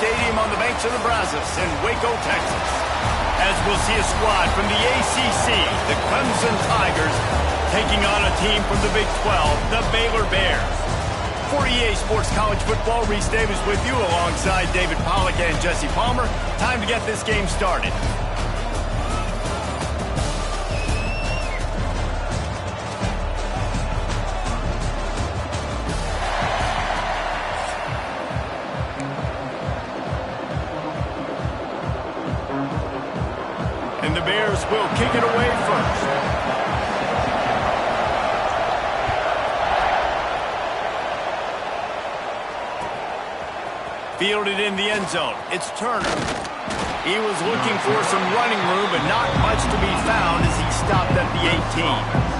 Stadium on the banks of the Brazos in Waco, Texas, as we'll see a squad from the ACC, the Clemson Tigers, taking on a team from the Big 12, the Baylor Bears. For EA Sports College Football, Reese Davis with you alongside David Pollack and Jesse Palmer. Time to get this game started. And the Bears will kick it away first. Fielded in the end zone. It's Turner. He was looking for some running room, but not much to be found as he stopped at the 18.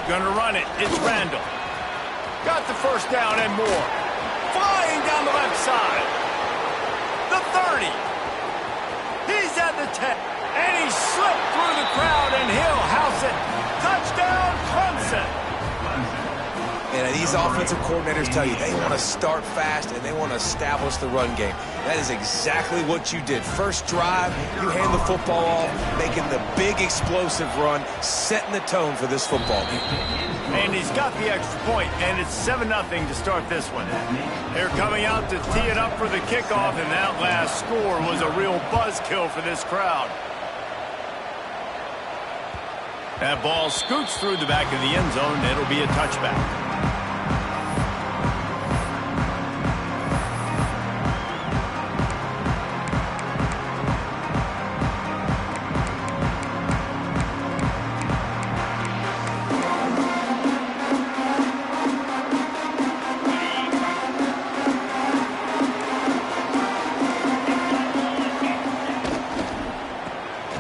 Gonna run it. It's Randall. Got the first down and more. Flying down the left side. The 30. He's at the 10. And he slipped through the crowd, and he'll house it. Touchdown, Clemson. And these offensive coordinators tell you they want to start fast and they want to establish the run game. That is exactly what you did. First drive, you hand the football off, making the big explosive run, setting the tone for this football game. And he's got the extra point, and it's 7-0 to start this one. They're coming out to tee it up for the kickoff, and that last score was a real buzzkill for this crowd. That ball scoots through the back of the end zone, and it'll be a touchback.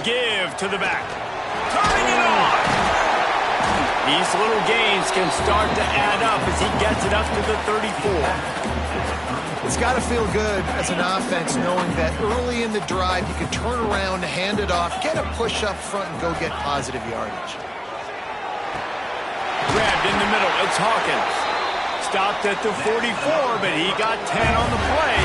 Give to the back. Turning it on. These little gains can start to add up as he gets it up to the 34. It's got to feel good as an offense knowing that early in the drive you can turn around, hand it off, get a push up front, and go get positive yardage. Grabbed in the middle. It's Hawkins. Stopped at the 44, but he got 10 on the play.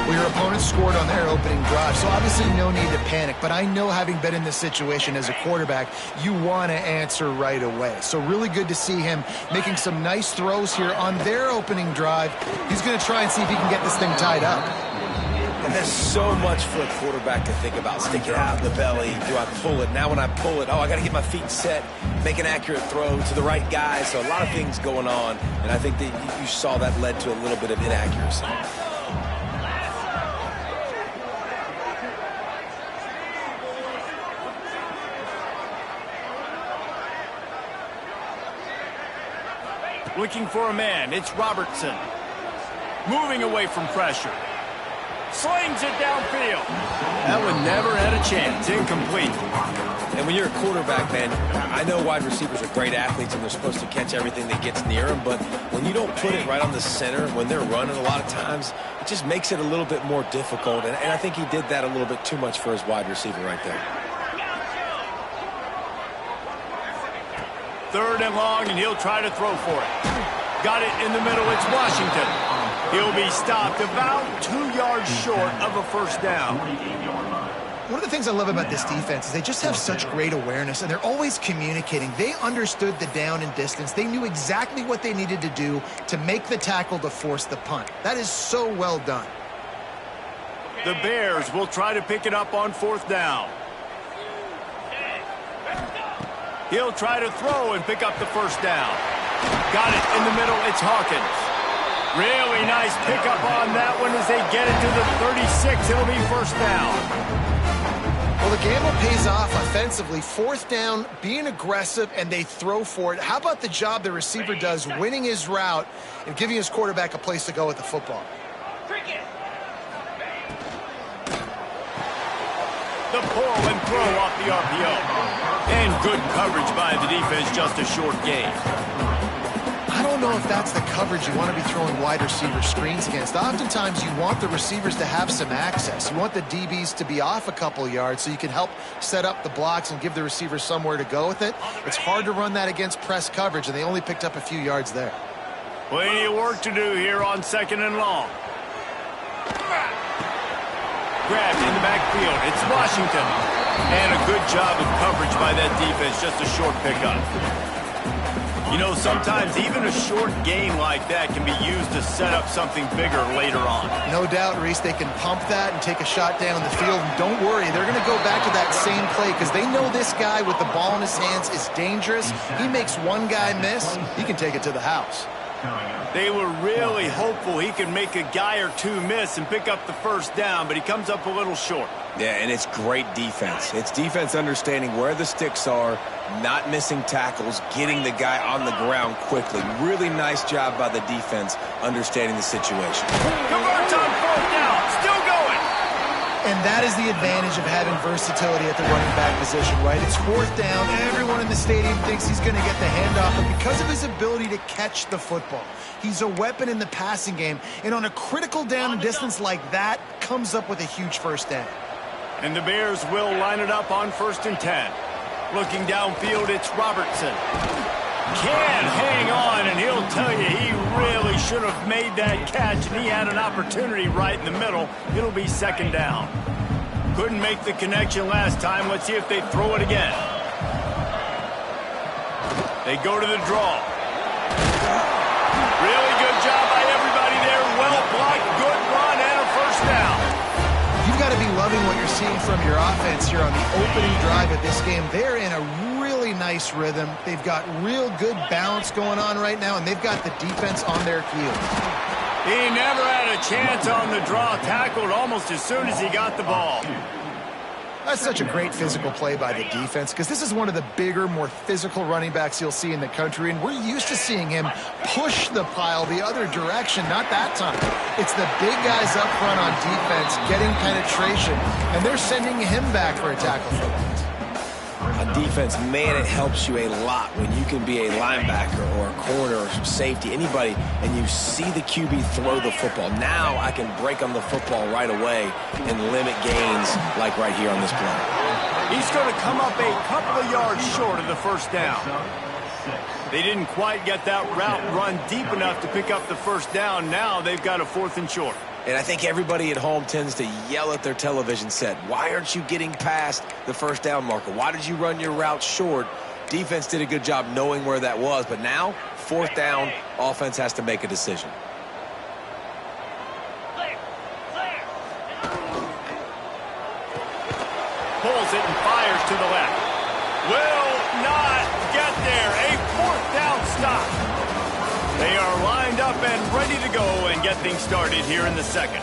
Well, your opponent scored on their opening drive, so obviously no need to panic. But I know, having been in this situation as a quarterback, you want to answer right away. So really good to see him making some nice throws here on their opening drive. He's going to try and see if he can get this thing tied up. And there's so much for a quarterback to think about. Stick it out in the belly. Do I pull it? Now when I pull it, I got to get my feet set, make an accurate throw to the right guy. So a lot of things going on, and I think that you saw that led to a little bit of inaccuracy. Looking for a man. It's Robertson. Moving away from pressure. Slings it downfield. That one never had a chance. Incomplete. And when you're a quarterback, man, I know wide receivers are great athletes and they're supposed to catch everything that gets near them, but when you don't put it right on the center, when they're running a lot of times, it just makes it a little bit more difficult. And I think he did that a little bit too much for his wide receiver right there. 3rd and long, and he'll try to throw for it. Got it in the middle. It's Washington. He'll be stopped about 2 yards short of a first down. One of the things I love about this defense is they just have such great awareness, and they're always communicating. They understood the down and distance. They knew exactly what they needed to do to make the tackle to force the punt. That is so well done. The Bears will try to pick it up on 4th down. He'll try to throw and pick up the first down. Got it in the middle. It's Hawkins. Really nice pickup on that one as they get it to the 36. It'll be first down. Well, the gamble pays off offensively. 4th down, being aggressive, and they throw for it. How about the job the receiver does winning his route and giving his quarterback a place to go with the football? The pull and throw off the RPO. And good coverage by the defense, just a short gain. I don't don't know if that's the coverage you want to be throwing wide receiver screens against. Oftentimes, you want the receivers to have some access. You want the DBs to be off a couple yards so you can help set up the blocks and give the receivers somewhere to go with it. It's hard to run that against press coverage, and they only picked up a few yards there. Plenty of work to do here on 2nd and long. Grabbed in the backfield. It's Washington. And a good job of coverage by that defense. Just a short pickup. You know, sometimes even a short gain like that can be used to set up something bigger later on. No doubt, Reese, they can pump that and take a shot down the field. And don't worry, they're going to go back to that same play because they know this guy with the ball in his hands is dangerous. He makes one guy miss, he can take it to the house. They were really hopeful he could make a guy or two miss and pick up the first down, but he comes up a little short. Yeah, and it's great defense. It's defense understanding where the sticks are, not missing tackles, getting the guy on the ground quickly. Really nice job by the defense understanding the situation. Converts on 4th down, still going. And that is the advantage of having versatility at the running back position, right? It's 4th down. Everyone in the stadium thinks he's going to get the handoff, but because of his ability to catch the football, he's a weapon in the passing game. And on a critical down and distance like that, comes up with a huge first down. And the Bears will line it up on 1st and 10. Looking downfield, it's Robertson. Can't hang on, and he'll tell you he really should have made that catch, and he had an opportunity right in the middle. It'll be 2nd down. Couldn't make the connection last time. Let's see if they throw it again. They go to the draw. Really good job by everybody there. Well blocked, good run, and a first down. You've got to be loving what you're seeing from your offense here on the opening drive of this game. They're in a really nice rhythm. They've got real good balance going on right now, and they've got the defense on their heels. He never had a chance on the draw. Tackled almost as soon as he got the ball. That's such a great physical play by the defense because this is one of the bigger, more physical running backs you'll see in the country, and we're used to seeing him push the pile the other direction. Not that time. It's the big guys up front on defense getting penetration, and they're sending him back for a tackle for that. On defense, man, it helps you a lot when you can be a linebacker or a corner or safety, anybody, and you see the QB throw the football. Now I can break on the football right away and limit gains like right here on this play. He's going to come up a couple of yards short of the first down. They didn't quite get that route run deep enough to pick up the first down. Now they've got a 4th and short. And I think everybody at home tends to yell at their television set, why aren't you getting past the first down marker? Why did you run your route short? Defense did a good job knowing where that was, but now, 4th down, offense has to make a decision. Pulls it and fires to the left. Will not get there. A 4th down stop. They are lined up and ready to go and get things started here in the 2nd.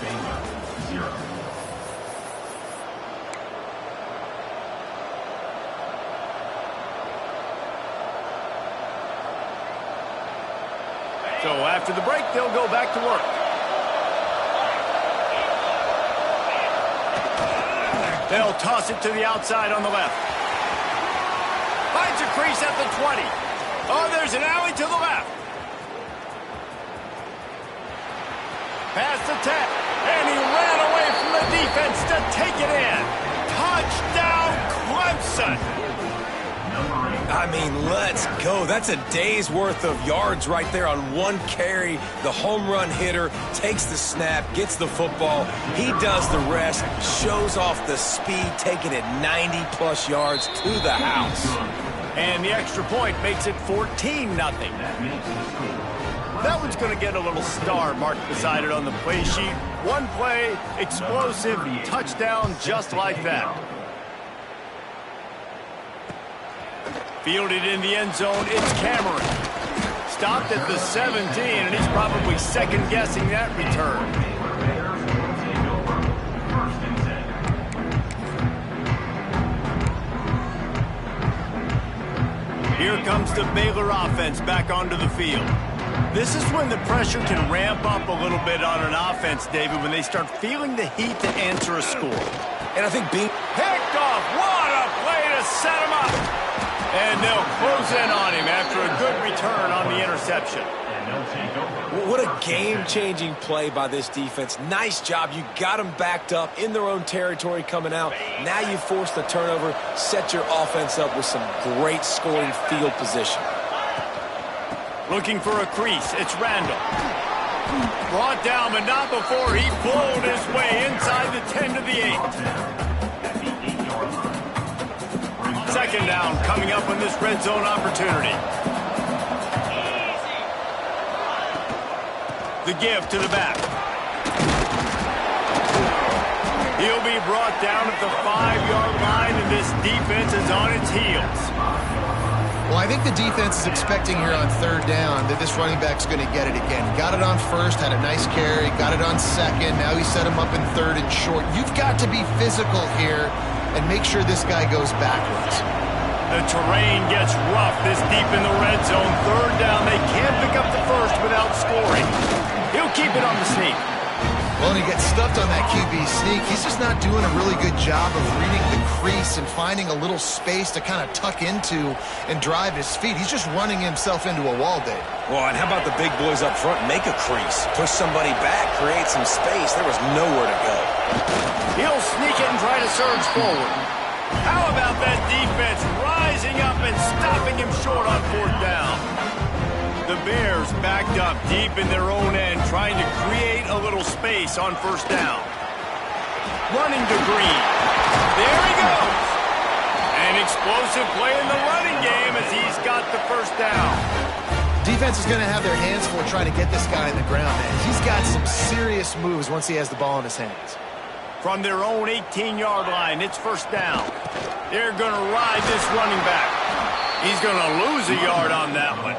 So after the break, they'll go back to work. They'll toss it to the outside on the left. Finds a crease at the 20. Oh, there's an alley to the left. Past the 10, and he ran away from the defense to take it in. Touchdown, Clemson. I mean, let's go. That's a day's worth of yards right there on one carry. The home run hitter takes the snap, gets the football. He does the rest, shows off the speed, taking it 90-plus yards to the house. And the extra point makes it 14-0. That one's going to get a little star marked beside it on the play sheet. One play, explosive, touchdown just like that. Fielded in the end zone, it's Cameron. Stopped at the 17, and he's probably second-guessing that return. Here comes the Baylor offense back onto the field. This is when the pressure can ramp up a little bit on an offense, David, when they start feeling the heat to answer a score. And I think being picked off. What a play to set him up. And they'll close in on him after a good return on the interception. What a game-changing play by this defense. Nice job. You got them backed up in their own territory coming out. Now you force the turnover, set your offense up with some great scoring field position. Looking for a crease. It's Randall. Brought down, but not before he pulled his way inside the 10 to the 8. Second down coming up on this red zone opportunity. The give to the back. He'll be brought down at the 5-yard line, and this defense is on its heels. Well, I think the defense is expecting here on third down that this running back's going to get it again. Got it on first, had a nice carry, got it on second. Now he set him up in third and short. You've got to be physical here and make sure this guy goes backwards. The terrain gets rough this deep in the red zone. Third down, they can't pick up the first without scoring. He'll keep it on the sneak. Well, and he gets stuffed on that QB sneak. He's just not doing a really good job of reading the crease and finding a little space to kind of tuck into and drive his feet. He's just running himself into a wall, Dave. Well, and how about the big boys up front? Make a crease. Push somebody back. Create some space. There was nowhere to go. He'll sneak it and try to surge forward. How about that defense rising up and stopping him short on fourth down? The Bears backed up deep in their own end, trying to create a little space on first down. Running to Green. There he goes. An explosive play in the running game as he's got the first down. Defense is going to have their hands full trying to get this guy in the ground, man. He's got some serious moves once he has the ball in his hands. From their own 18-yard line, it's first down. They're going to ride this running back. He's going to lose a yard on that one.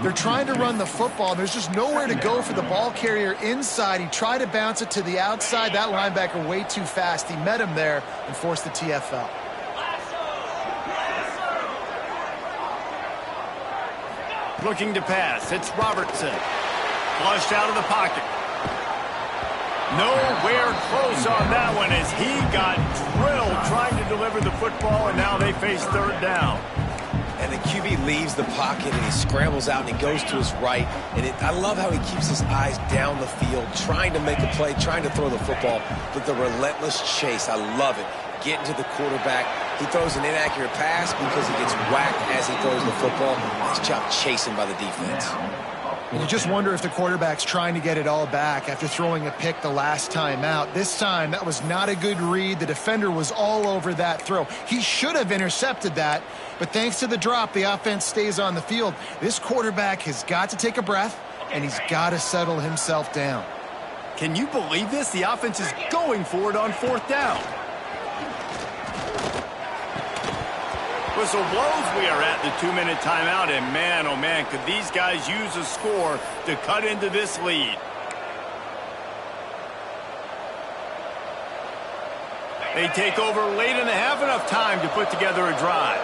They're trying to run the football. There's just nowhere to go for the ball carrier inside. He tried to bounce it to the outside. That linebacker way too fast. He met him there and forced the TFL. Looking to pass. It's Robertson. Flushed out of the pocket. Nowhere close on that one as he got drilled trying to deliver the football, and now they face third down. And the QB leaves the pocket, and he scrambles out, and he goes to his right. And I love how he keeps his eyes down the field, trying to make a play, trying to throw the football, but the relentless chase. I love it. Getting to the quarterback. He throws an inaccurate pass because he gets whacked as he throws the football. Nice job chasing by the defense. And you just wonder if the quarterback's trying to get it all back after throwing a pick the last time out. This time, that was not a good read. The defender was all over that throw. He should have intercepted that, but thanks to the drop, the offense stays on the field. This quarterback has got to take a breath, and he's got to settle himself down. Can you believe this? The offense is going for it on fourth down. Whistle blows. We are at the 2-minute timeout, and man, oh man, could these guys use a score to cut into this lead. They take over late and have enough time to put together a drive.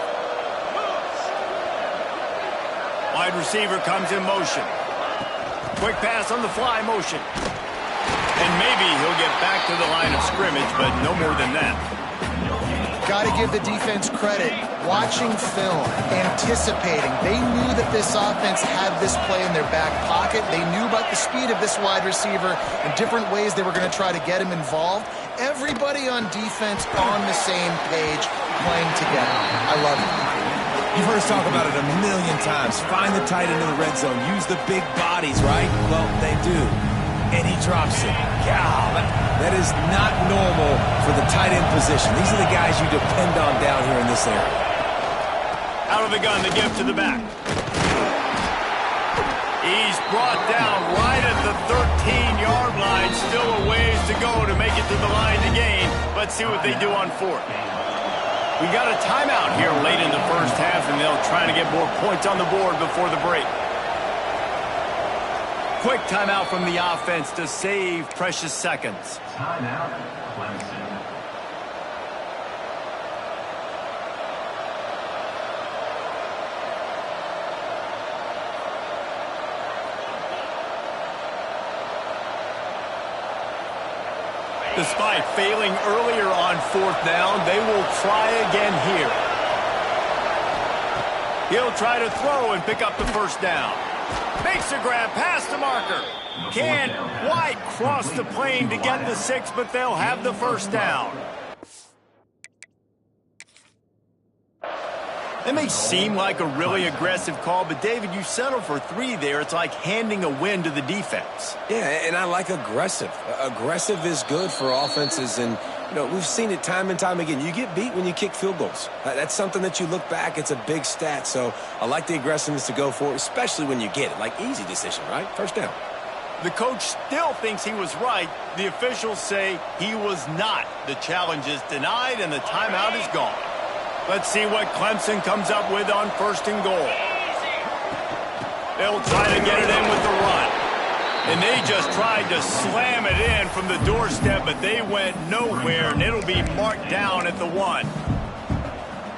Wide receiver comes in motion. Quick pass on the fly motion. And maybe he'll get back to the line of scrimmage, but no more than that. Got to give the defense credit. Watching film, anticipating. They knew that this offense had this play in their back pocket. They knew about the speed of this wide receiver and different ways they were going to try to get him involved. Everybody on defense on the same page, playing together. I love it. You've heard us talk about it a million times. Find the tight end in the red zone. Use the big bodies, right? Well, they do. And he drops it. God, that is not normal for the tight end position. These are the guys you depend on down here in this area. Out of the gun, the give to the back. He's brought down right at the 13-yard line. Still a ways to go to make it to the line to gain. Let's see what they do on fourth. We got a timeout here late in the first half, and they'll try to get more points on the board before the break. Quick timeout from the offense to save precious seconds. Timeout, Clemson. Despite failing earlier on fourth down, they will try again here. He'll try to throw and pick up the first down. Makes a grab past the marker. Can't quite cross the plane to get the 6, but they'll have the first down. It may seem like a really aggressive call, but David, you settle for 3 there. It's like handing a win to the defense. Yeah, and I like aggressive. Aggressive is good for offenses, and we've seen it time and time again. You get beat when you kick field goals. That's something that you look back, it's a big stat. So I like the aggressiveness to go for it, especially when you get it. Like, easy decision, right? First down. The coach still thinks he was right. The officials say he was not. The challenge is denied, and the timeout is gone. Let's see what Clemson comes up with on 1st and goal. They'll try to get it in with the run. And they just tried to slam it in from the doorstep, but they went nowhere, and it'll be marked down at the 1.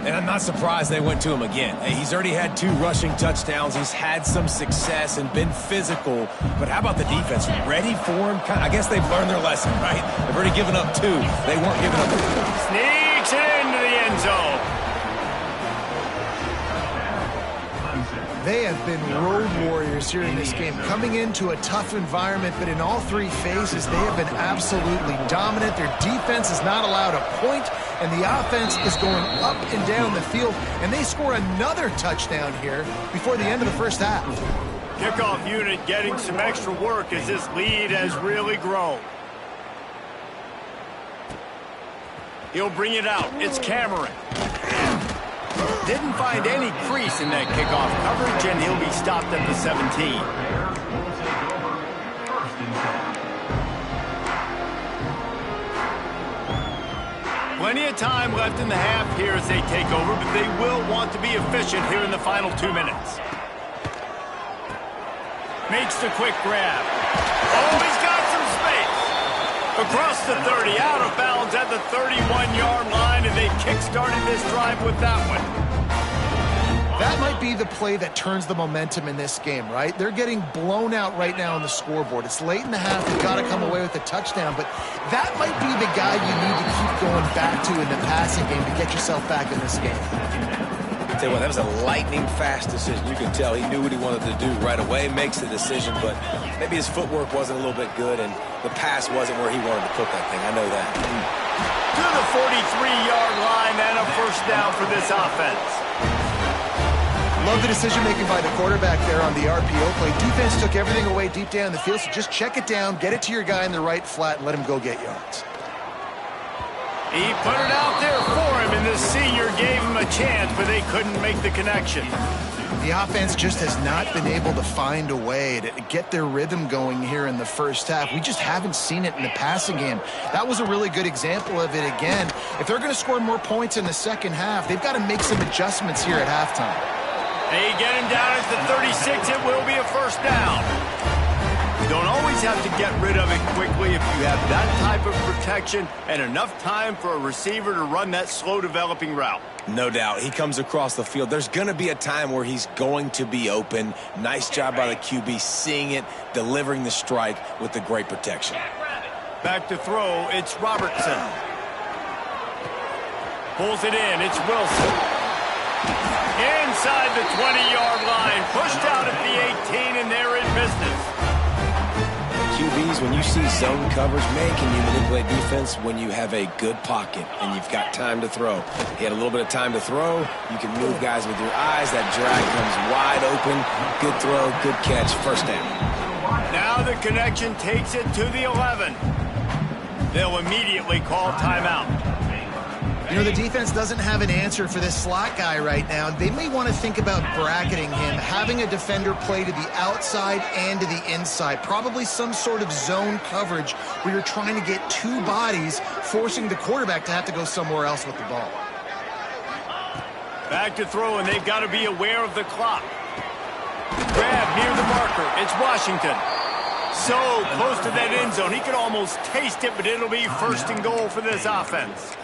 And I'm not surprised they went to him again. He's already had 2 rushing touchdowns. He's had some success and been physical. But how about the defense? Ready for him? I guess they've learned their lesson, right? They've already given up 2. They weren't giving up 2. Sneaks it into the end zone. They have been road warriors here in this game, coming into a tough environment, but in all 3 phases, they have been absolutely dominant. Their defense is not allowed a point, and the offense is going up and down the field, and they score another touchdown here before the end of the first half. Kickoff unit getting some extra work as this lead has really grown. He'll bring it out. It's Cameron. Didn't find any crease in that kickoff coverage, and he'll be stopped at the 17. Plenty of time left in the half here as they take over, but they will want to be efficient here in the final 2 minutes. Makes the quick grab. Oh, he's got some space. Across the 30, out of bounds at the 31-yard line, and they kick-started this drive with that one. That might be the play that turns the momentum in this game, right? They're getting blown out right now on the scoreboard. It's late in the half. You've got to come away with a touchdown, but that might be the guy you need to keep going back to in the passing game to get yourself back in this game. Tell you what, that was a lightning-fast decision. You can tell he knew what he wanted to do right away, makes the decision, but maybe his footwork wasn't a little bit good, and the pass wasn't where he wanted to put that thing. I know that. To the 43-yard line and a first down for this offense. Love the decision-making by the quarterback there on the RPO play. Defense took everything away deep down the field, so just check it down, get it to your guy in the right flat, and let him go get yards. He put it out there for him, and the senior gave him a chance, but they couldn't make the connection. The offense just has not been able to find a way to get their rhythm going here in the first half. We just haven't seen it in the passing game. That was a really good example of it again. If they're going to score more points in the second half, they've got to make some adjustments here at halftime. They get him down at the 36. It will be a first down. You don't always have to get rid of it quickly if you have that type of protection and enough time for a receiver to run that slow-developing route. No doubt. He comes across the field. There's going to be a time where he's going to be open. Nice job by the QB seeing it, delivering the strike with the great protection. Back to throw. It's Robertson. Pulls it in. It's Wilson. Inside the 20-yard line. Pushed out at the 18, and they're in business. QBs, when you see zone coverage, man, can you manipulate defense when you have a good pocket and you've got time to throw. He had a little bit of time to throw. You can move guys with your eyes. That drag comes wide open. Good throw, good catch, first down. Now the connection takes it to the 11. They'll immediately call timeout. You know, the defense doesn't have an answer for this slot guy right now. They may want to think about bracketing him, having a defender play to the outside and to the inside. Probably some sort of zone coverage where you're trying to get 2 bodies, forcing the quarterback to have to go somewhere else with the ball. Back to throw, and they've got to be aware of the clock. Grab near the marker. It's Washington. So close to that end zone. He could almost taste it, but it'll be first and goal for this offense.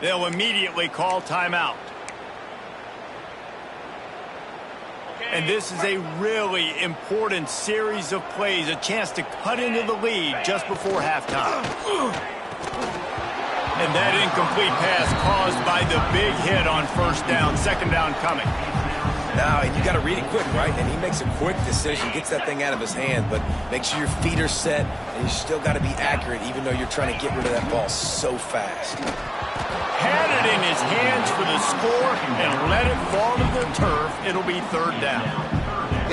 They'll immediately call timeout. And this is a really important series of plays, a chance to cut into the lead just before halftime. And that incomplete pass caused by the big hit on first down, second down coming. No, and you got to read it quick, right? And he makes a quick decision, gets that thing out of his hand, but make sure your feet are set, and you still got to be accurate, even though you're trying to get rid of that ball so fast. Had it in his hands for the score and let it fall to the turf. It'll be third down.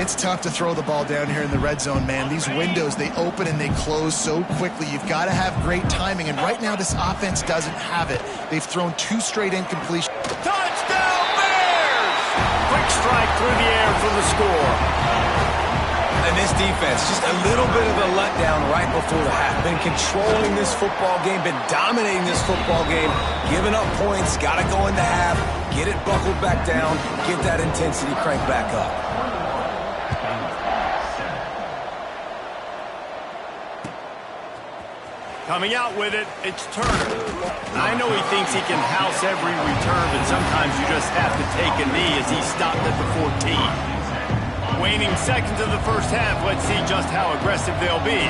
It's tough to throw the ball down here in the red zone, man. These windows, they open and they close so quickly. You've got to have great timing, and right now this offense doesn't have it. They've thrown 2 straight incompletions. Touchdown, Bears! Quick strike through the air for the score. And this defense, just a little bit of a letdown right before the half. Been controlling this football game, been dominating this football game, giving up points, got to go into half, get it buckled back down, get that intensity cranked back up. Coming out with it, it's Turner. I know he thinks he can house every return, but sometimes you just have to take a knee as he stopped at the 14. Waning seconds of the first half, let's see just how aggressive they'll be.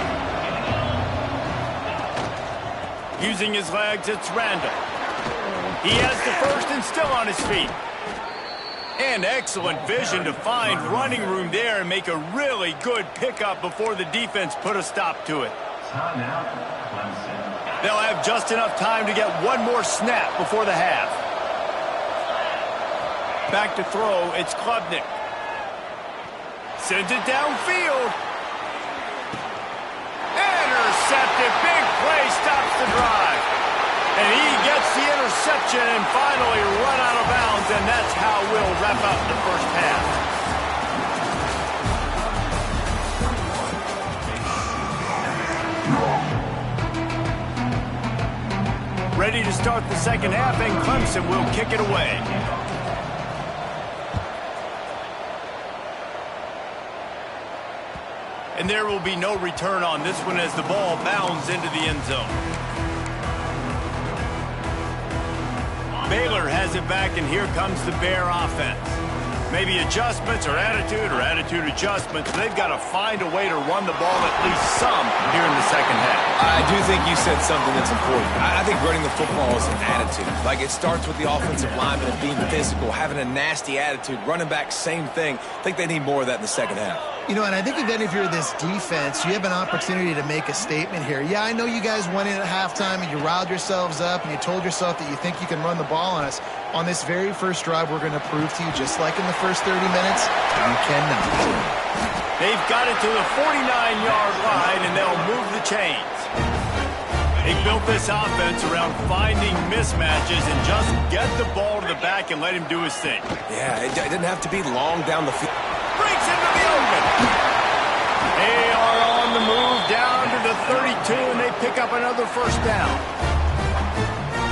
Using his legs, it's Randall. He has the first and still on his feet. And excellent vision to find running room there and make a really good pickup before the defense put a stop to it. They'll have just enough time to get one more snap before the half. Back to throw, it's Klubnik. Sends it downfield. Intercepted. Big play stops the drive. And he gets the interception and finally run out of bounds, and that's how we'll wrap up the first half. Ready to start the second half, and Clemson will kick it away. And there will be no return on this one as the ball bounds into the end zone. Baylor has it back, and here comes the Bear offense. Maybe adjustments or attitude adjustments. They've got to find a way to run the ball at least some here in the second half. I do think you said something that's important. I think running the football is an attitude. Like, it starts with the offensive lineman and being physical, having a nasty attitude. Running back, same thing. I think they need more of that in the second half. You know, and I think even if you're this defense, you have an opportunity to make a statement here. Yeah, I know you guys went in at halftime and you riled yourselves up and you told yourself that you think you can run the ball on us. On this very first drive, we're going to prove to you, just like in the first 30 minutes, you cannot. They've got it to the 49-yard line, and they'll move the chains. They built this offense around finding mismatches and just get the ball to the back and let him do his thing. Yeah, it didn't have to be long down the field. Breaks into the open. They are on the move down to the 32, and they pick up another first down.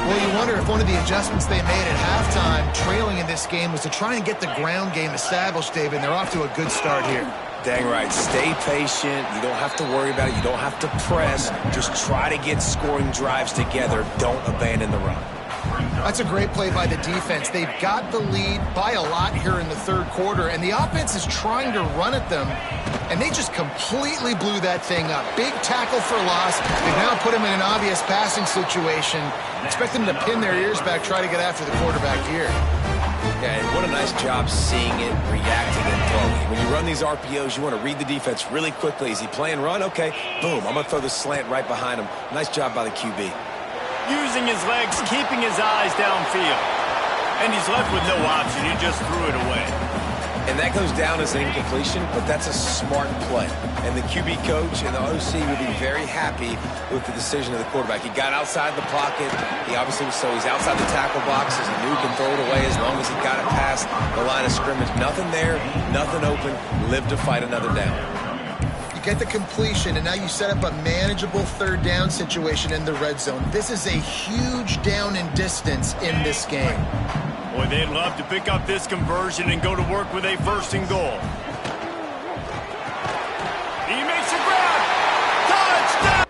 Well, you wonder if one of the adjustments they made at halftime, trailing in this game, was to try and get the ground game established, David, and they're off to a good start here. Dang right. Stay patient. You don't have to worry about it. You don't have to press. Just try to get scoring drives together. Don't abandon the run. That's a great play by the defense. They've got the lead by a lot here in the third quarter, and the offense is trying to run at them, and they just completely blew that thing up. Big tackle for loss. They've now put him in an obvious passing situation. Expect them to pin their ears back, try to get after the quarterback here. Yeah, and what a nice job seeing it, reacting, and throwing. When you run these RPOs, you want to read the defense really quickly. Is he playing run? Okay, boom, I'm going to throw the slant right behind him. Nice job by the QB. Using his legs, keeping his eyes downfield. And he's left with no option. He just threw it away. And that goes down as an incompletion, but that's a smart play. And the QB coach and the OC will be very happy with the decision of the quarterback. He got outside the pocket. He obviously was he's outside the tackle boxes. He knew he can throw it away as long as he got it past the line of scrimmage. Nothing there, nothing open. Live to fight another down. You get the completion, and now you set up a manageable third down situation in the red zone. This is a huge down in distance in this game. Boy, they'd love to pick up this conversion and go to work with a first and goal. He makes a grab. Touchdown!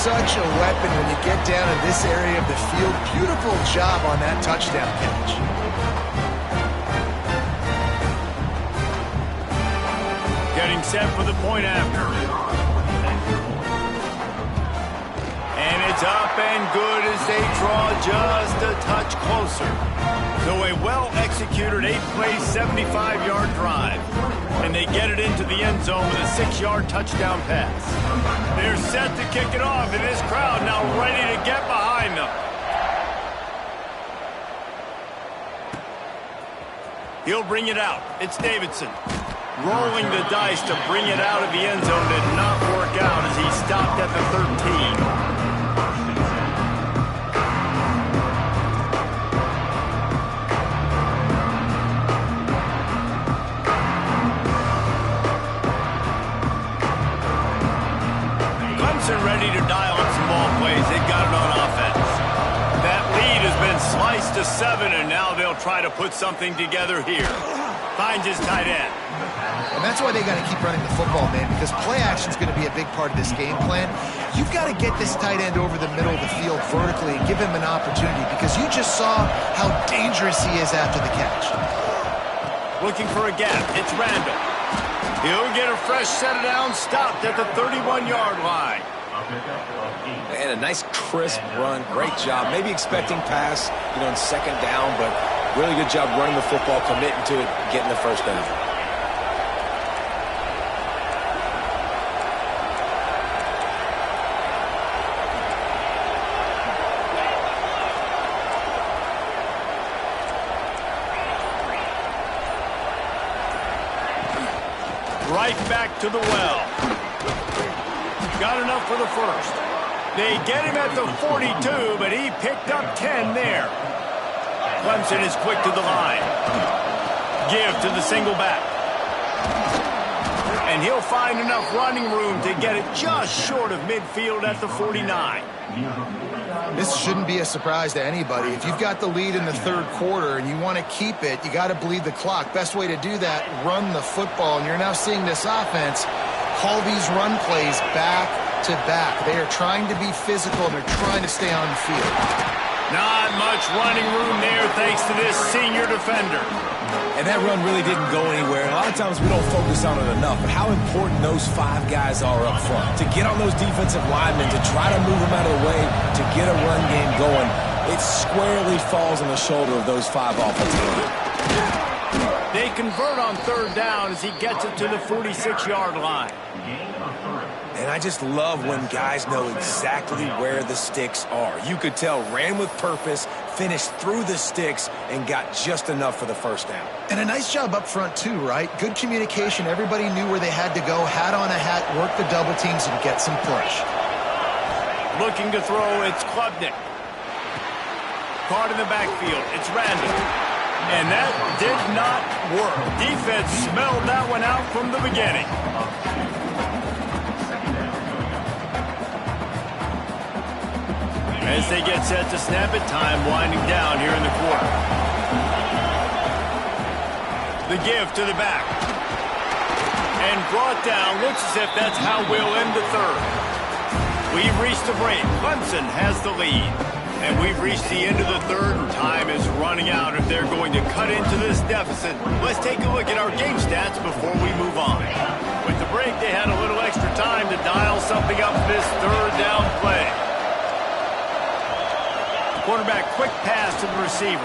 such a weapon when you get down in this area of the field. Beautiful job on that touchdown catch. Getting set for the point after. And it's up and good as they draw just a touch closer. So a well-executed 8-play, 75-yard drive. And they get it into the end zone with a 6-yard touchdown pass. They're set to kick it off, and this crowd now ready to get behind them. He'll bring it out. It's Davidson. Rolling the dice to bring it out of the end zone did not work out as he stopped at the 13. Ready to dial up some ball plays. They got it on offense. That lead has been sliced to 7, and now they'll try to put something together here. Finds his tight end. And that's why they got to keep running the football, man, because play action is going to be a big part of this game plan. You've got to get this tight end over the middle of the field vertically and give him an opportunity, because you just saw how dangerous he is after the catch. Looking for a gap. It's Randall. He'll get a fresh set down, stopped at the 31-yard line. And a nice crisp run. Great job. Maybe expecting pass, in second down, but really good job running the football, committing to it, getting the first down. Right back to the well. Got enough for the first. They get him at the 42, but he picked up 10 there. Clemson is quick to the line. Give to the single back. And he'll find enough running room to get it just short of midfield at the 49. This shouldn't be a surprise to anybody. If you've got the lead in the third quarter and you want to keep it, you got to bleed the clock. Best way to do that, run the football. And you're now seeing this offense call these run plays back to back. They are trying to be physical, and they're trying to stay on the field. Not much running room there thanks to this senior defender. And that run really didn't go anywhere. A lot of times we don't focus on it enough, but how important those 5 guys are up front. To get on those defensive linemen, to try to move them out of the way, to get a run game going, it squarely falls on the shoulder of those 5 offensive linemen. They convert on third down as he gets it to the 46-yard line. And I just love when guys know exactly where the sticks are. You could tell ran with purpose, finished through the sticks, and got just enough for the first down. And a nice job up front too, right? Good communication. Everybody knew where they had to go, hat on a hat, work the double teams, and get some push. Looking to throw, it's Klubnik. Caught in the backfield, it's Randall. And that did not work. Defense smelled that one out from the beginning. As they get set to snap it, time winding down here in the quarter. The give to the back. And brought down. Looks as if that's how we'll end the third. We've reached the break. Clemson has the lead. And we've reached the end of the third, and time is running out if they're going to cut into this deficit. Let's take a look at our game stats before we move on. With the break, they had a little extra time to dial something up this third down play. Quarterback, quick pass to the receiver.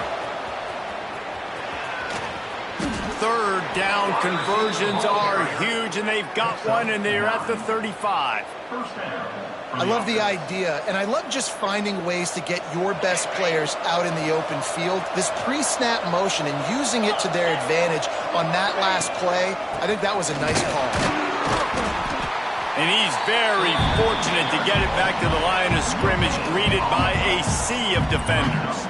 Third down conversions are huge, and they've got one, and they're at the 35. I love the idea, and I love just finding ways to get your best players out in the open field. This pre-snap motion and using it to their advantage on that last play, I think that was a nice call. And he's very fortunate to get it back to the line of scrimmage, greeted by a sea of defenders.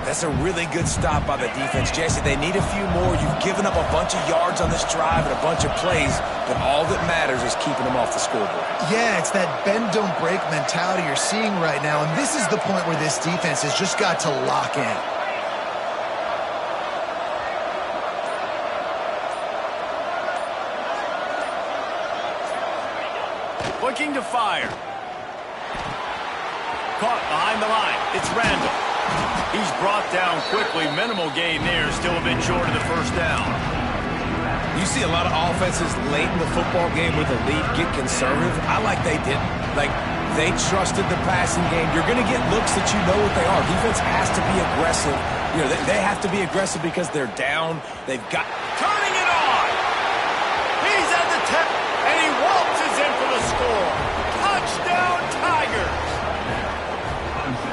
That's a really good stop by the defense. Jesse, they need a few more. You've given up a bunch of yards on this drive and a bunch of plays, but all that matters is keeping them off the scoreboard. Yeah, it's that bend, don't break mentality you're seeing right now, and this is the point where this defense has just got to lock in. Looking to fire. Caught behind the line. It's Randall. He's brought down quickly. Minimal gain there. Still a bit short of the first down. You see a lot of offenses late in the football game with a lead get conservative. I like they didn't. Like, they trusted the passing game. You're going to get looks that you know what they are. Defense has to be aggressive. You know, they have to be aggressive because they're down. They've got... Turning it on! He's at the 10, and he waltzes in for the score. Touchdown, Tigers!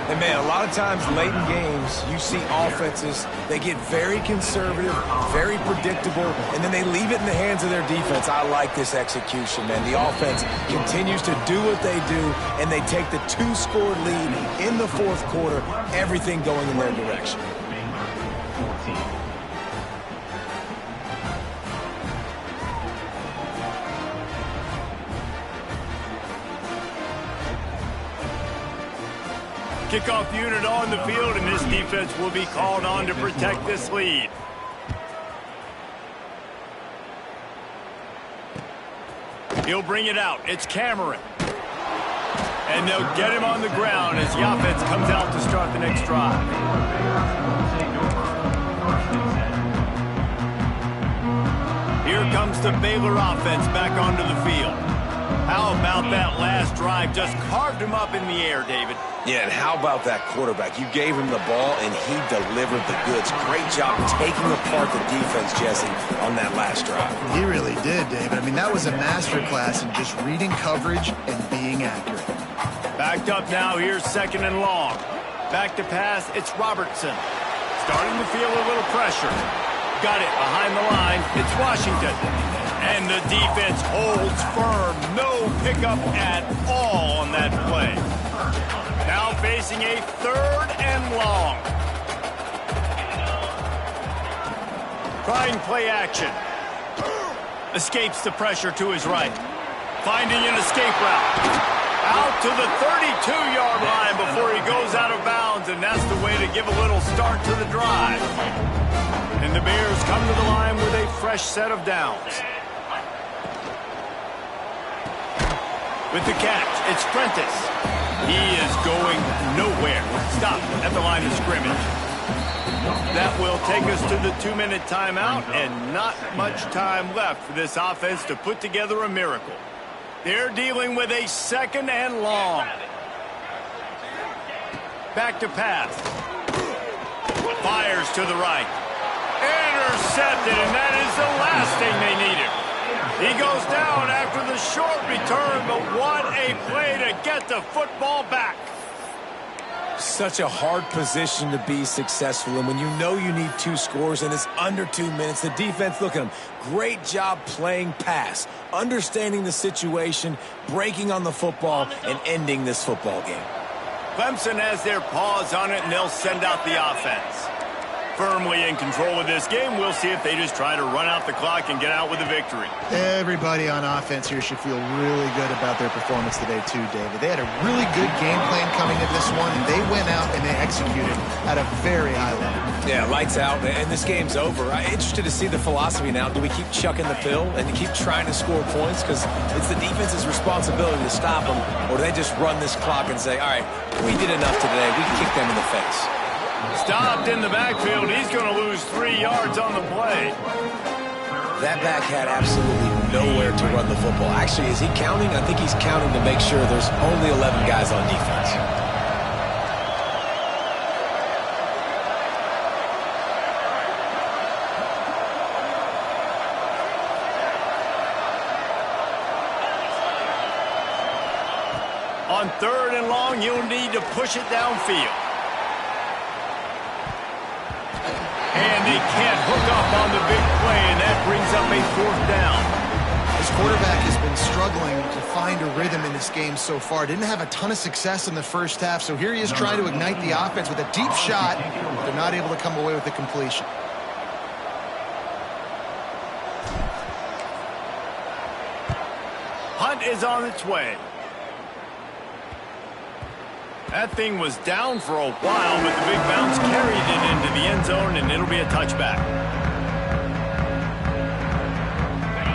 And, man, a lot of times late in games, you see offenses, they get very conservative, very predictable, and then they leave it in the hands of their defense. I like this execution, man. The offense continues to do what they do, and they take the 2-score lead in the fourth quarter, everything going in their direction. Kickoff unit on the field, and this defense will be called on to protect this lead. He'll bring it out. It's Cameron. And they'll get him on the ground as the offense comes out to start the next drive. Here comes the Baylor offense back onto the field. How about that last drive? Just carved him up in the air, David. Yeah, and how about that quarterback? You gave him the ball, and he delivered the goods. Great job taking apart the defense, Jesse, on that last drive. He really did, David. I mean, that was a masterclass in just reading coverage and being accurate. Backed up now. Here's second and long. Back to pass. It's Robertson. Starting to feel a little pressure. Got it behind the line. It's Washington. And the defense holds firm. No pickup at all on that play. Now facing a third and long. Trying play action. Escapes the pressure to his right. Finding an escape route. Out to the 32-yard line before he goes out of bounds, and that's the way to give a little start to the drive. And the Bears come to the line with a fresh set of downs. With the catch, it's Prentice. He is going nowhere. Stop at the line of scrimmage. That will take us to the 2-minute timeout, and not much time left for this offense to put together a miracle. They're dealing with a second and long. Back to pass. Fires to the right. Intercepted, and that is the last thing they needed. He goes down after the short return, but what a play to get the football back. Such a hard position to be successful in when you know you need 2 scores and it's under 2 minutes. The defense, look at them. Great job playing pass, understanding the situation, breaking on the football, and ending this football game. Clemson has their paws on it, and they'll send out the offense. Firmly in control of this game. We'll see if they just try to run out the clock and get out with a victory. Everybody on offense here should feel really good about their performance today too, David. They had a really good game plan coming into this one, and they went out and they executed at a very high level. Yeah, lights out, and this game's over. I'm interested to see the philosophy now. Do we keep chucking the pill and keep trying to score points because it's the defense's responsibility to stop them, or do they just run this clock and say, all right, we did enough today. We can kick them in the face. Stopped in the backfield. He's going to lose 3 yards on the play. That back had absolutely nowhere to run the football. Actually, is he counting? I think he's counting to make sure there's only 11 guys on defense. On third and long, you'll need to push it downfield. And they can't hook up on the big play, and that brings up a fourth down. This quarterback has been struggling to find a rhythm in this game so far. Didn't have a ton of success in the first half, so here he is trying to ignite the offense with a deep shot. They're not able to come away with the completion. Hunt is on its way. That thing was down for a while, but the big bounce carried it into the end zone, and it'll be a touchback.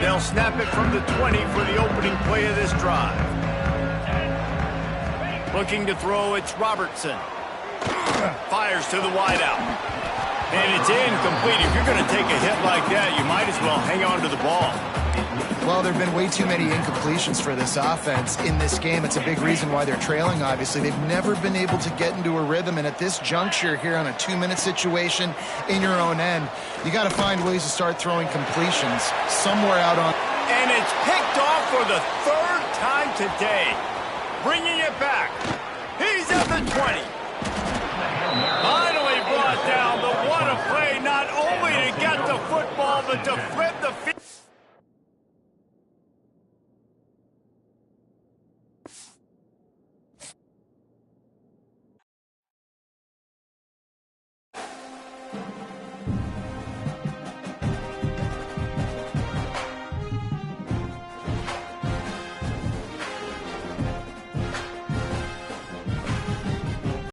They'll snap it from the 20 for the opening play of this drive. Looking to throw, it's Robertson. Fires to the wideout. And it's incomplete. If you're going to take a hit like that, you might as well hang on to the ball. Well, there have been way too many incompletions for this offense in this game. It's a big reason why they're trailing, obviously. They've never been able to get into a rhythm, and at this juncture here on a 2-minute situation in your own end, you got to find ways to start throwing completions somewhere out on. And it's picked off for the third time today. Bringing it back. He's at the 20. Finally brought down, but what a play, not only to get the football, but to flip the field.